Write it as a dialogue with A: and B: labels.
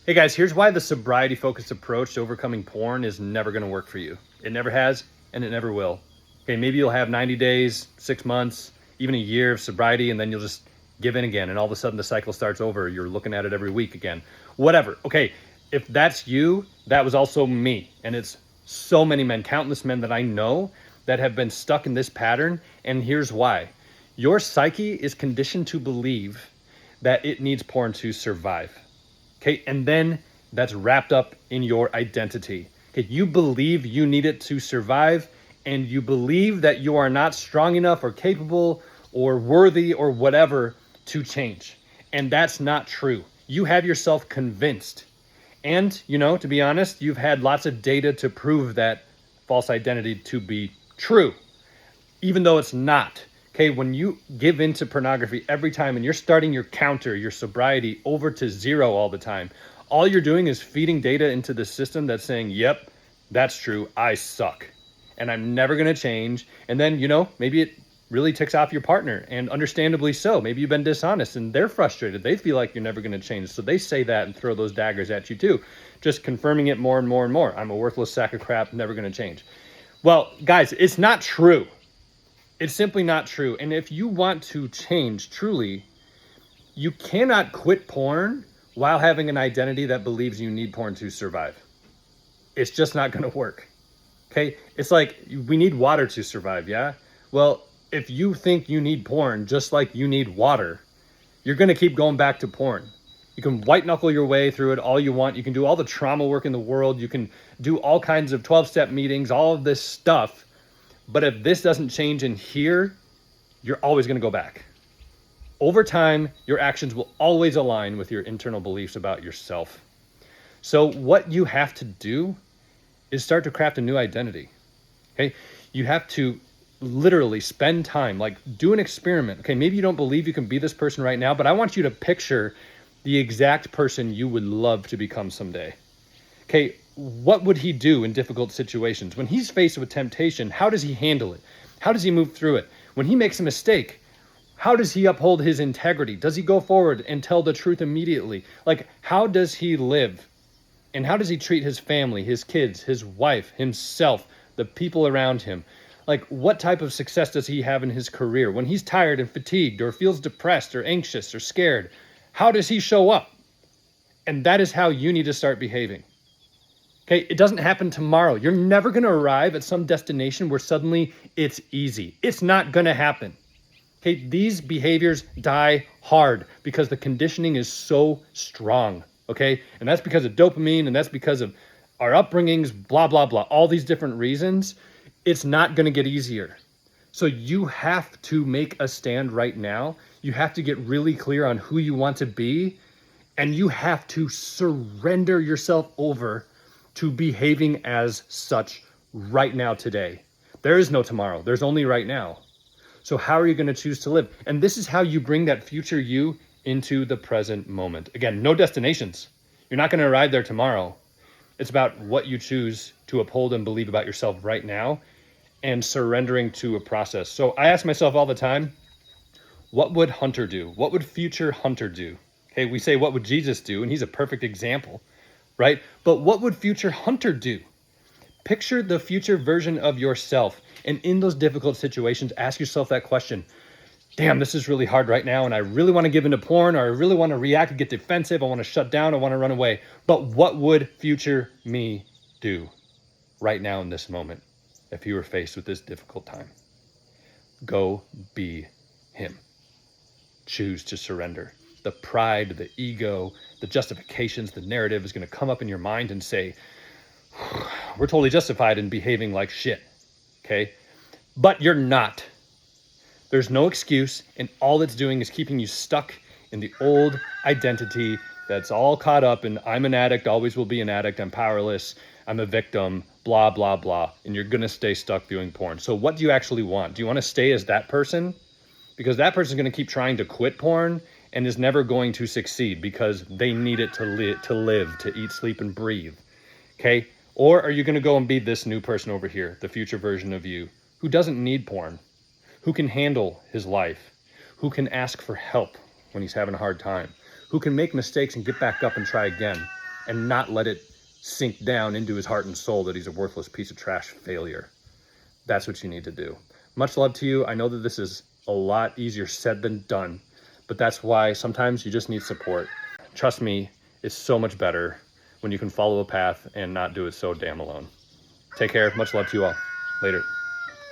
A: Hey guys, here's why the sobriety focused approach to overcoming porn is never going to work for you. It never has, and it never will. Okay, maybe you'll have 90 days, 6 months, even a year of sobriety, and then you'll just give in again, and all of a sudden the cycle starts over. You're looking at it every week again. Whatever. Okay, if that's you, that was also me. And it's so many men, countless men that I know that have been stuck in this pattern, and here's why. Your psyche is conditioned to believe that it needs porn to survive. Okay, and then that's wrapped up in your identity. Okay, you believe you need it to survive, and you believe that you are not strong enough or capable or worthy or whatever to change. And that's not true. You have yourself convinced. And, to be honest, you've had lots of data to prove that false identity to be true, even though it's not. Okay, when you give into pornography every time and you're starting your counter, your sobriety over to zero all the time, all you're doing is feeding data into the system that's saying, yep, that's true, I suck and I'm never going to change. And then, maybe it really ticks off your partner, and understandably so. Maybe you've been dishonest and they're frustrated. They feel like you're never going to change. So they say that and throw those daggers at you too, just confirming it more and more and more. I'm a worthless sack of crap, never going to change. Well, guys, it's not true. It's simply not true. And if you want to change truly, you cannot quit porn while having an identity that believes you need porn to survive. It's just not going to work. Okay? It's like we need water to survive, yeah? Well, if you think you need porn just like you need water, you're going to keep going back to porn. You can white knuckle your way through it all you want. You can do all the trauma work in the world. You can do all kinds of 12-step meetings, all of this stuff. But if this doesn't change in here, you're always going to go back. Over time, your actions will always align with your internal beliefs about yourself. So what you have to do is start to craft a new identity. Okay? You have to literally spend time, like do an experiment. Okay, maybe you don't believe you can be this person right now, but I want you to picture the exact person you would love to become someday. Okay, what would he do in difficult situations? When he's faced with temptation, how does he handle it? How does he move through it? When he makes a mistake, how does he uphold his integrity? Does he go forward and tell the truth immediately? Like, how does he live? And how does he treat his family, his kids, his wife, himself, the people around him? Like, what type of success does he have in his career? When he's tired and fatigued or feels depressed or anxious or scared, how does he show up? And that is how you need to start behaving. Okay, it doesn't happen tomorrow. You're never going to arrive at some destination where suddenly it's easy. It's not going to happen. Okay, these behaviors die hard because the conditioning is so strong. Okay, and that's because of dopamine, and that's because of our upbringings, blah, blah, blah, all these different reasons. It's not going to get easier. So you have to make a stand right now. You have to get really clear on who you want to be, and you have to surrender yourself over to behaving as such right now, today. There is no tomorrow. There's only right now. So how are you going to choose to live? And this is how you bring that future you into the present moment. Again, no destinations. You're not going to arrive there tomorrow. It's about what you choose to uphold and believe about yourself right now, and surrendering to a process. So I ask myself all the time, what would Hunter do? What would future Hunter do? Okay, we say, what would Jesus do? And he's a perfect example, right? But what would future Hunter do? Picture the future version of yourself. And in those difficult situations, ask yourself that question. Damn, this is really hard right now, and I really want to give into porn, or I really want to react and get defensive. I want to shut down. I want to run away. But what would future me do right now in this moment if you were faced with this difficult time? Go be him. Choose to surrender. The pride, the ego, the justifications, the narrative is going to come up in your mind and say, we're totally justified in behaving like shit, okay? But you're not. There's no excuse, and all it's doing is keeping you stuck in the old identity that's all caught up in, I'm an addict, always will be an addict, I'm powerless, I'm a victim, blah, blah, blah, and you're going to stay stuck viewing porn. So what do you actually want? Do you want to stay as that person? Because that person's going to keep trying to quit porn and is never going to succeed because they need it to live, to eat, sleep, and breathe, okay? Or are you going to go and be this new person over here, the future version of you, who doesn't need porn, who can handle his life, who can ask for help when he's having a hard time, who can make mistakes and get back up and try again, and not let it sink down into his heart and soul that he's a worthless piece of trash failure. That's what you need to do. Much love to you. I know that this is a lot easier said than done, but that's why sometimes you just need support. Trust me, it's so much better when you can follow a path and not do it so damn alone. Take care. Much love to you all. Later.